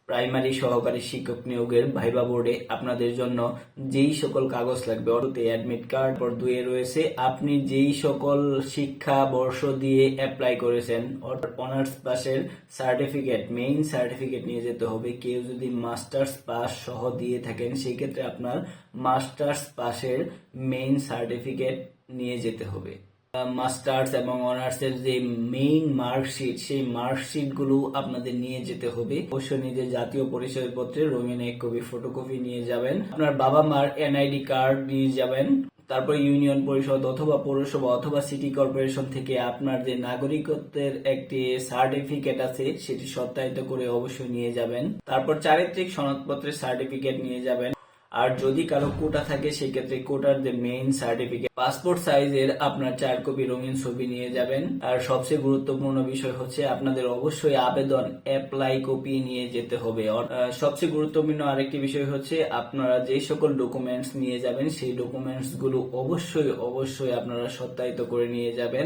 Primary সহকারী শিক্ষক নিয়োগের ভাইবা বোর্ডে আপনাদের জন্য যেই সকল কাগজ লাগবে, অর্থাৎ অ্যাডমিট কার্ড, পর 2 রয়েছে আপনি যেই সকল শিক্ষা বর্ষ দিয়ে অ্যাপ্লাই করেছেন, অর্থাৎ অনার্স পাসের সার্টিফিকেট, মেইন সার্টিফিকেট নিয়ে যেতে হবে। কেউ যদি মাস্টার্স পাস সহ দিয়ে থাকেন সেই ক্ষেত্রে আপনার মাস্টার্স পাসের মেইন সার্টিফিকেট নিয়ে যেতে হবে। মাস্টার্স এবং অনার্সের যে মেইন মার্কশিট, সেই মার্কশিট গুলো আপনাদের নিয়ে যেতে হবে। অবশ্যই নিজের জাতীয় পরিচয়পত্রের রঙিন এক কপি ফটোকপি নিয়ে যাবেন। আপনার বাবা মার এনআইডি কার্ড নিয়ে যাবেন। তারপর ইউনিয়ন পরিষদ অথবা পৌরসভা অথবা সিটি কর্পোরেশন থেকে আপনার যে নাগরিকত্বের একটি সার্টিফিকেট আছে সেটি সত্যায়িত করে অবশ্যই নিয়ে যাবেন। তারপর চারিত্রিক সনদপত্রের সার্টিফিকেট নিয়ে যাবেন। আর যদি কারো কোটা থাকে সেক্ষেত্রে কোটার যে মেইন সার্টিফিকেট, পাসপোর্ট সাইজের আপনার 4 কপি রঙিন ছবি নিয়ে যাবেন। আর সবচেয়ে গুরুত্বপূর্ণ বিষয় হচ্ছে আপনাদের অবশ্যই আবেদন অ্যাপ্লাই কপি নিয়ে যেতে হবে। সবচেয়ে গুরুত্বপূর্ণ আরেকটি বিষয় হচ্ছে আপনারা যে সকল ডকুমেন্টস নিয়ে যাবেন সেই ডকুমেন্টস গুলো অবশ্যই আপনারা সত্যায়িত করে নিয়ে যাবেন।